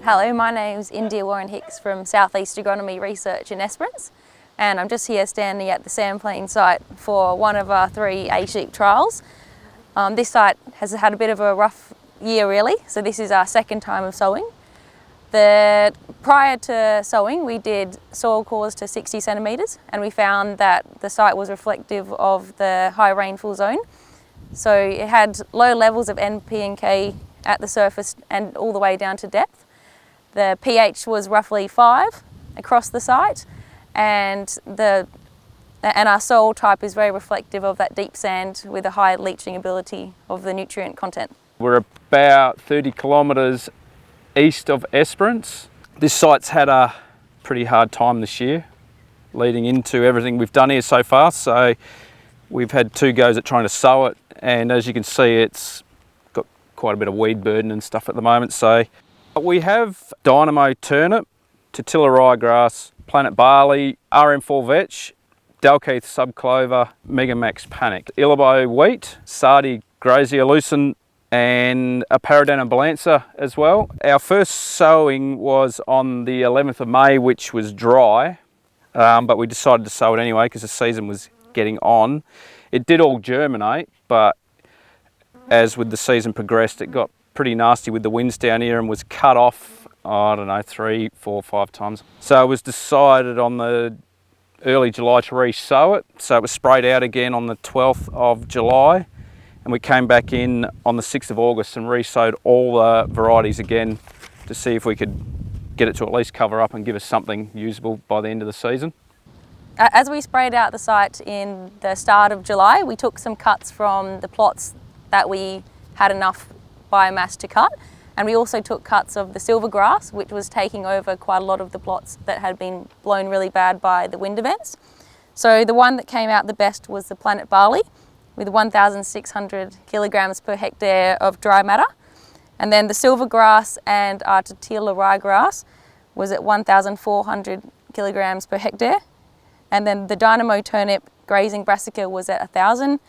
Hello, my name's India Warren Hicks from South East Agronomy Research in Esperance, and I'm just here standing at the Sandplain site for one of our 3 ASHEEP trials. This site has had a bit of a rough year really, so this is our second time of sowing. Prior to sowing, we did soil cores to 60 centimetres, and we found that the site was reflective of the high rainfall zone. So it had low levels of N, P and K at the surface and all the way down to depth. The pH was roughly 5 across the site, and our soil type is very reflective of that deep sand with a high leaching ability of the nutrient content. We're about 30 kilometres east of Esperance. This site's had a pretty hard time this year, leading into everything we've done here so far. So we've had 2 goes at trying to sow it, and as you can see, it's got quite a bit of weed burden and stuff at the moment. So we have Dynamo turnip, Tortilla ryegrass, Planet barley, RM4 vetch, Dalkeith subclover, Megamax panic, Illabo wheat, Sardi grazier lucerne, and a Paradenum balancer as well. Our first sowing was on the 11th of May, which was dry, but we decided to sow it anyway because the season was getting on. It did all germinate, but as with the season progressed, it got pretty nasty with the winds down here and was cut off, I don't know, 3, 4, 5 times. So it was decided on the early July to re-sow it. So it was sprayed out again on the 12th of July. And we came back in on the 6th of August and re-sowed all the varieties again to see if we could get it to at least cover up and give us something usable by the end of the season. As we sprayed out the site in the start of July, we took some cuts from the plots that we had enough biomass to cut, and we also took cuts of the silver grass, which was taking over quite a lot of the plots that had been blown really bad by the wind events. So the one that came out the best was the Planet barley, with 1,600 kilograms per hectare of dry matter. And then the silver grass and our Tortilla ryegrass was at 1,400 kilograms per hectare. And then the Dynamo turnip grazing brassica was at 1,000.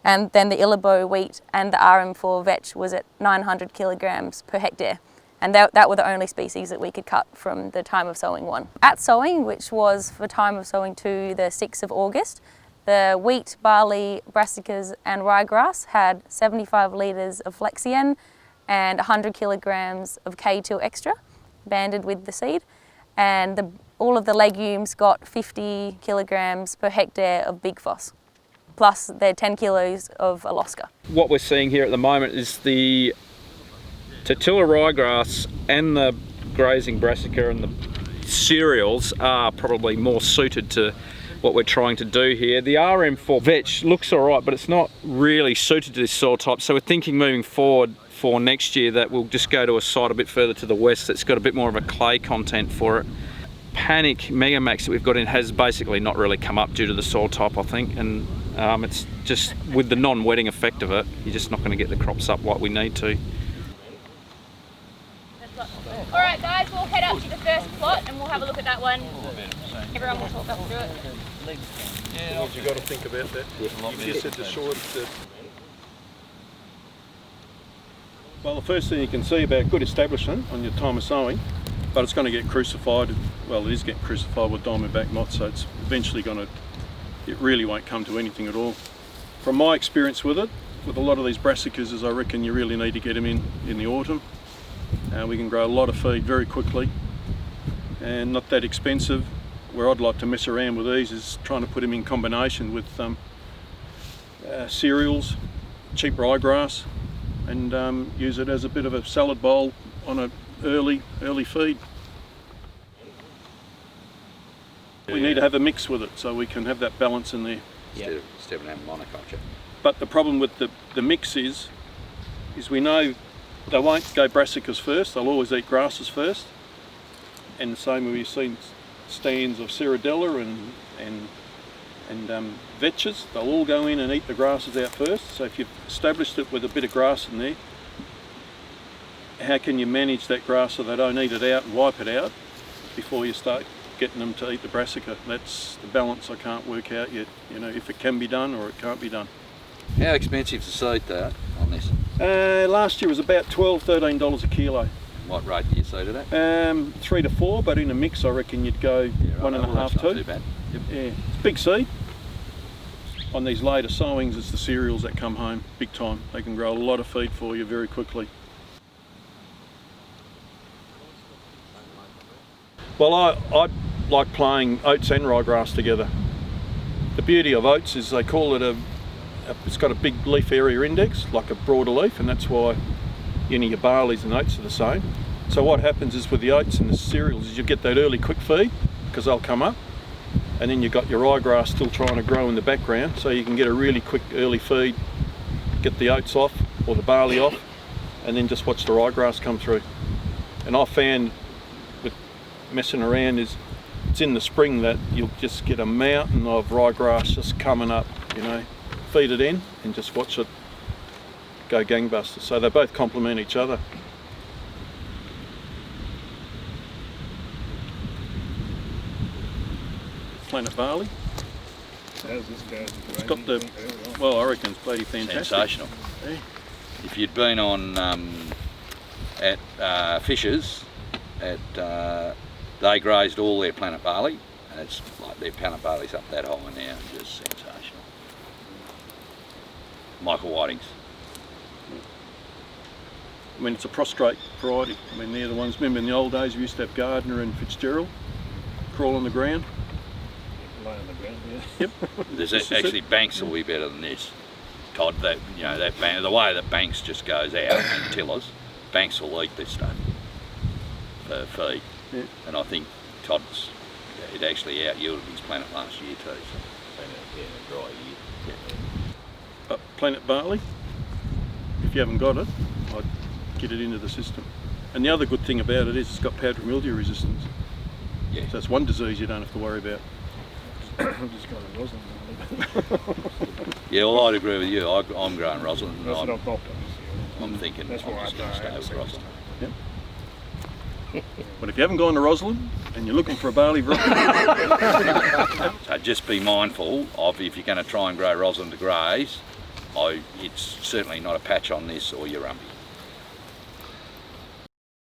And then the Illabo wheat and the RM4 vetch was at 900 kilograms per hectare. And that were the only species that we could cut from the time of sowing one. At sowing, which was for time of sowing 2, the 6th of August, the wheat, barley, brassicas and ryegrass had 75 litres of Flexian and 100 kilograms of K2 extra banded with the seed. And all of the legumes got 50 kilograms per hectare of Big Phos, plus their 10 kilos of Alaska. What we're seeing here at the moment is the Tortilla ryegrass and the grazing brassica and the cereals are probably more suited to what we're trying to do here. The RM4 vetch looks all right, but it's not really suited to this soil type. So we're thinking moving forward for next year that we'll just go to a site a bit further to the west that's got a bit more of a clay content for it. Panic Megamax that we've got in has basically not really come up due to the soil type, I think, and it's just with the non-wetting effect of it, you're just not going to get the crops up like we need to. Alright guys, we'll head up to the first plot and we'll have a look at that one. Everyone will talk us through it. What you got to think about that? You just said the short. Well, the first thing you can see about good establishment on your time of sowing, but it's going to get crucified. Well, it is getting crucified with diamondback moth, so it's eventually going to. It really won't come to anything at all. From my experience with it, with a lot of these brassicas, is I reckon you really need to get them in the autumn. We can grow a lot of feed very quickly and not that expensive. Where I'd like to mess around with these is trying to put them in combination with cereals, cheap ryegrass, and use it as a bit of a salad bowl on an early feed. We need to have a mix with it so we can have that balance in there. Instead of having monoculture. But the problem with the mix is we know they won't go brassicas first, they'll always eat grasses first. And the same way we've seen stands of Ceradella and vetches, they'll all go in and eat the grasses out first. So if you've established it with a bit of grass in there, how can you manage that grass so they don't eat it out and wipe it out before you start getting them to eat the brassica? That's the balance I can't work out yet, you know, if it can be done or it can't be done. How expensive to seed that on this? Last year was about $12–13 a kilo. What rate do you seed it at? 3 to 4, but in a mix I reckon you'd go Yeah, right. 1.5, That's not 2. too bad. Yep. Yeah, it's big seed. On these later sowings, it's the cereals that come home big time. They can grow a lot of feed for you very quickly. Well, I like playing oats and ryegrass together. The beauty of oats is they call it it's got a big leaf area index, like a broader leaf, and that's why your barleys and oats are the same. So what happens is with the oats and the cereals is you get that early quick feed, because they'll come up, and then you've got your ryegrass still trying to grow in the background, so you can get a really quick early feed, get the oats off or the barley off, and then just watch the ryegrass come through. And I found with messing around is it's in the spring that you'll just get a mountain of ryegrass just coming up, you know, feed it in and just watch it go gangbusters. So they both complement each other. Planet barley. How's this go? It's got the, well, I reckon it's bloody fantastic. Sensational. Yeah. If you'd been on at Fisher's, they grazed all their planet barley, and it's like their planet barley's up that high now, just sensational. Michael Whiting's. I mean, it's a prostrate variety. I mean, they're the ones, remember in the old days we used to have Gardner and Fitzgerald crawl on the ground. Lay on the ground, yeah. Yep. There's This is actually it. Banks will be better than this. Todd, that the way that Banks just goes out and tillers, Banks will eat this stuff for feed. Yeah. And I think Todd's it actually out yielded his planet last year too. So. Yeah, a dry year. But Planet barley, if you haven't got it, I'd get it into the system. And the other good thing about it is it's got powdery mildew resistance. Yeah. So that's one disease you don't have to worry about. I'm just going to Roslyn. Yeah, well, I'd agree with you. I'm growing rosin, and That's what I'm, I've got. I'm thinking That's I'm why just I going to stay don't with rosin. Yep. But if you haven't gone to Roslyn and you're looking for a barley variety, So just be mindful of if you're going to try and grow rosin to graze, it's certainly not a patch on this or your rumpy.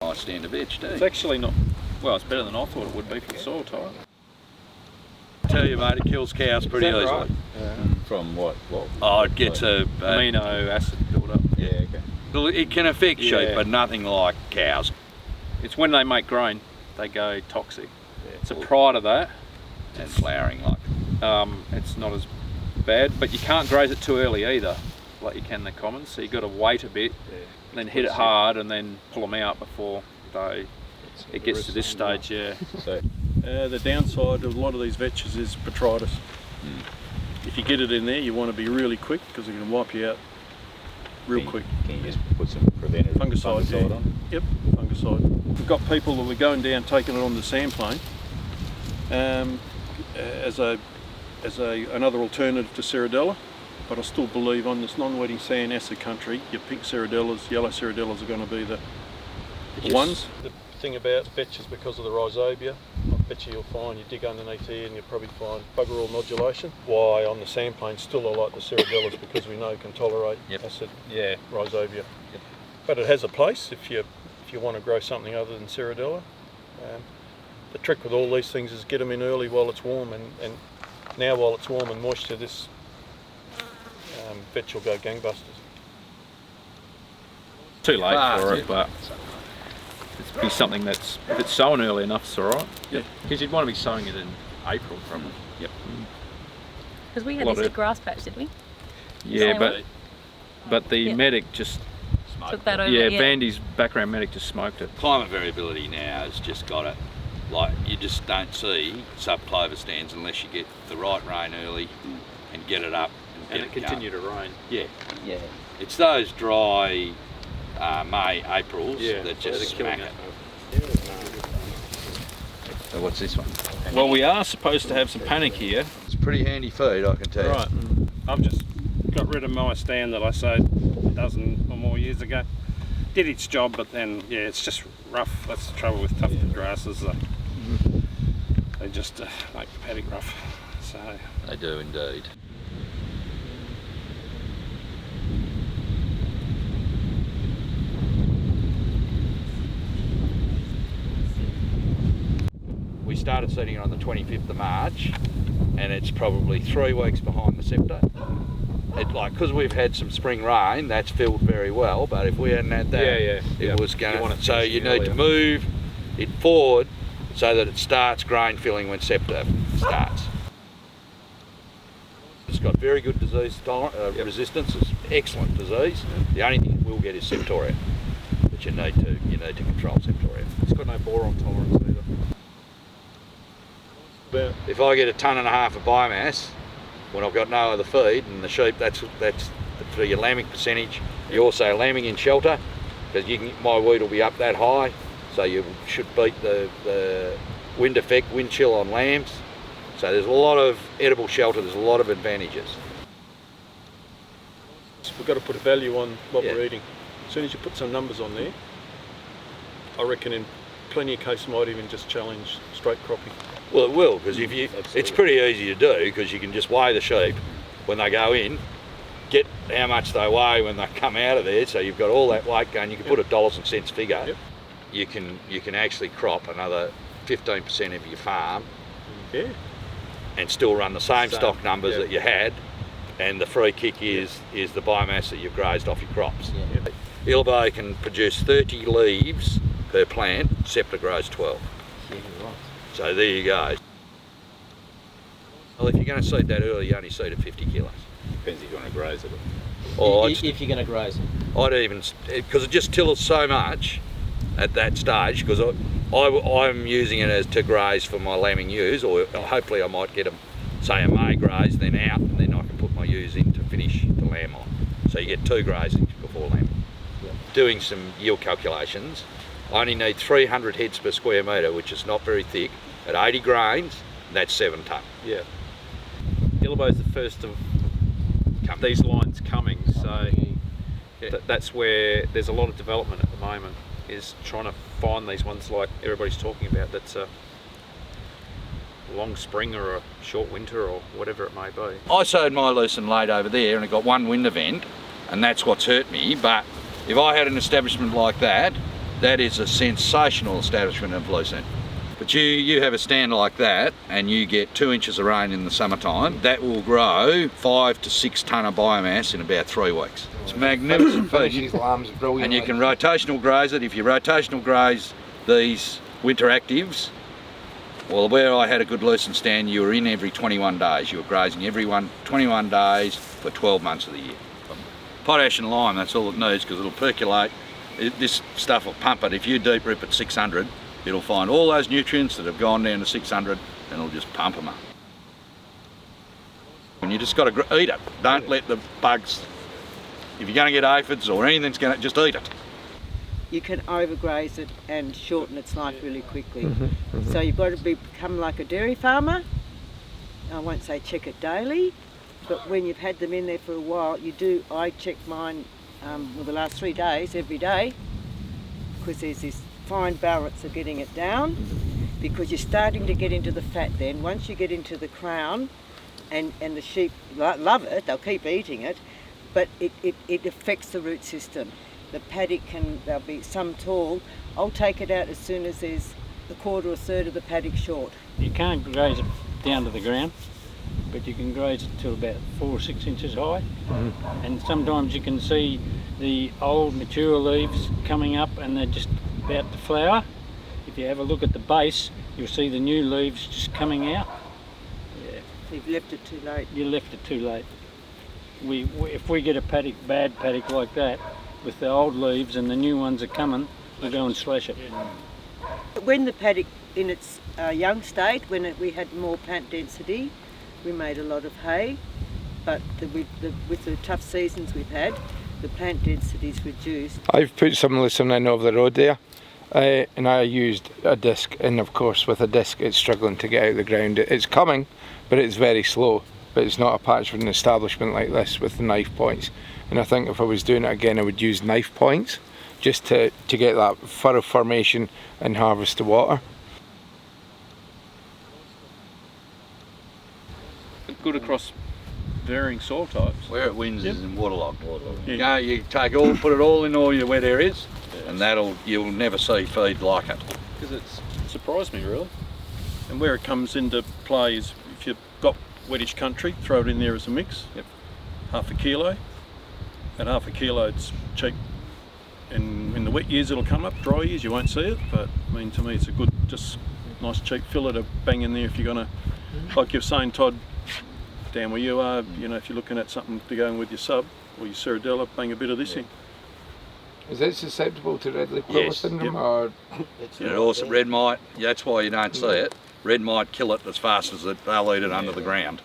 Nice stand of vetch too. it's actually not, well, it's better than I thought it would be for the soil type. I tell you, mate, it kills cows pretty easily. right? From what? Oh, it gets a Amino acid build-up. Yeah, okay. well, it can affect sheep, Yeah. but nothing like cows. It's when they make grain, they go toxic. Yeah. So prior to that, And flowering like. it's not as bad, but you can't graze it too early either, like you can the commons. So you got to wait a bit, Yeah. and then hit it hard, and then pull them out before it gets to this stage. Yeah. So, The downside of a lot of these vetches is botrytis. If you get it in there, you want to be really quick because it can wipe you out real quick. can you just put some preventative Fungicide, yeah. on? Yep, fungicide. We've got people that we're going down taking it on the Sandplain as another alternative to Ceradella, but I still believe on this non-wetting sand acid country, your pink Ceradellas, yellow Ceradellas are going to be the ones. The thing about vetch is because of the rhizobia, I bet you'll find, you dig underneath here and you'll probably find bugger all nodulation. Why on the Sandplain still I like the Ceradellas because we know can tolerate acid rhizobia. But it has a place if you want to grow something other than Ceradella. The trick with all these things is get them in early while it's warm, and now while it's warm and moisture, this vetch will go gangbusters. Too late for it, but it'd be something that's if it's sown early enough, it's all right. Yep. Because you'd want to be sowing it in April, probably. Yep. Because we had Lot this of- at grass patch, did we? Yeah, Same way. but the Yeah. medic just Took that over. Vandy's background medic just smoked it. Climate variability now has just got it. Like you just don't see sub-clover stands unless you get the right rain early and get it up and get it going. to rain. Yeah. It's those dry May, Aprils Yeah, that so just they're smack killing it. So what's this one? Well, we are supposed to have some panic here. It's a pretty handy feed, I can tell you. Right. I've just got rid of my stand that I sowed a dozen or more years ago. Did its job, but then, yeah, it's just rough. That's the trouble with tufted grasses. They just make the paddock rough. So They do indeed. started seeding it on the 25th of March, and it's probably 3 weeks behind the scepter. Because we've had some spring rain, that's filled very well, but if we hadn't had that, it was going to... So you need to move it forward so that it starts grain filling when scepter starts. It's got very good disease resistance. It's excellent disease. The only thing it will get is septoria, but you need to control septoria. It's got no boron tolerance either. If I get 1.5 tons of biomass when I've got no other feed, and the sheep, that's for your lambing percentage. You also lambing in shelter, because my wheat will be up that high, so you should beat the wind effect, wind chill on lambs. So there's a lot of edible shelter, there's a lot of advantages. We've got to put a value on what we're eating. As soon as you put some numbers on there, I reckon in plenty of cases might even just challenge straight cropping. Well, it will, because it's pretty easy to do, because you can just weigh the sheep when they go in, get how much they weigh when they come out of there, so you've got all that weight going. You can put a dollars and cents figure. You can actually crop another 15% of your farm. And still run the same stock numbers that you had, and the free kick is the biomass that you've grazed off your crops. Ilbo can produce 30 leaves per plant, scepter grows 12. So there you go. Well, if you're going to seed that early, you only seed at 50 kilos. Depends if you want to graze it. If you're going to graze it. I'd even, because it just tills so much at that stage, because I'm using it as to graze for my lambing ewes, or hopefully I might get them, say a May graze, then out, and then I can put my ewes in to finish the lamb on. So you get 2 grazings before lambing. Doing some yield calculations, I only need 300 heads per square metre, which is not very thick. At 80 grains, that's 7 tonne. Yeah. Ilbo's the first of these lines coming, so that's where there's a lot of development at the moment, is trying to find these ones like everybody's talking about, that's a long spring or a short winter or whatever it may be. I sowed my loose and laid over there, and it got one wind event, and that's what's hurt me. But if I had an establishment like that, that is a sensational establishment of lucerne. But you have a stand like that, and you get 2 inches of rain in the summertime, that will grow 5 to 6 tonne of biomass in about 3 weeks. It's magnificent feed. And you can rotational graze it. If you rotational graze these winter actives, well, where I had a good lucerne stand, you were in every 21 days. You were grazing every 21 days for 12 months of the year. Potash and lime, that's all it needs, because it'll percolate. This stuff will pump it. If you deep rip at 600, it'll find all those nutrients that have gone down to 600, and it'll just pump them up. And you just got to eat it. Don't let the bugs, if you're going to get aphids or anything's going to, just eat it. You can overgraze it and shorten its life really quickly. So you've got to become like a dairy farmer. I won't say check it daily, but when you've had them in there for a while, you do. I check mine the last 3 days, every day, because there's this fine balance of getting it down, because you're starting to get into the fat then. Once you get into the crown, and the sheep love it, they'll keep eating it, but it affects the root system. The paddock there'll be some tall. I'll take it out as soon as there's a quarter or a third of the paddock short. You can't graze it down to the ground, but you can graze it to about 4 or 6 inches high. And sometimes you can see the old mature leaves coming up and they're just about to flower. If you have a look at the base, you'll see the new leaves just coming out. You've left it too late. You left it too late. If we get a bad paddock like that, with the old leaves and the new ones are coming, we'll go and slash it. When the paddock in its young state, when we had more plant density, we made a lot of hay, but with the tough seasons we've had, the plant density's reduced. I've put some lucerne in over the road there, and I used a disc, and of course with a disc it's struggling to get out of the ground. It's coming, but it's very slow. But it's not a patch for an establishment like this with the knife points. And I think if I was doing it again, I would use knife points just to get that furrow formation and harvest the water. Good across varying soil types. Where it wins is in waterlogged. You take put it all in all your wet areas, and you'll never see feed like it. Because it's surprised me really. And where it comes into play is if you've got wettish country, throw it in there as a mix. Yep. Half a kilo. At half a kilo, it's cheap. And in the wet years, it'll come up. Dry years, you won't see it. But I mean, to me, it's a good, just nice cheap filler to bang in there if you're gonna, like you're saying, Todd, down where you are. You know, if you're looking at something to go in with your sub or your Ceradella, bang a bit of this in. Is it susceptible to red leaf clover syndrome? Yep. Or It also red mite. That's why you don't see it. Red mite kill it as fast as they'll eat it under the ground.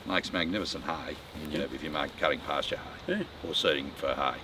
Makes magnificent hay. You know, if you make cutting pasture hay or seeding for hay.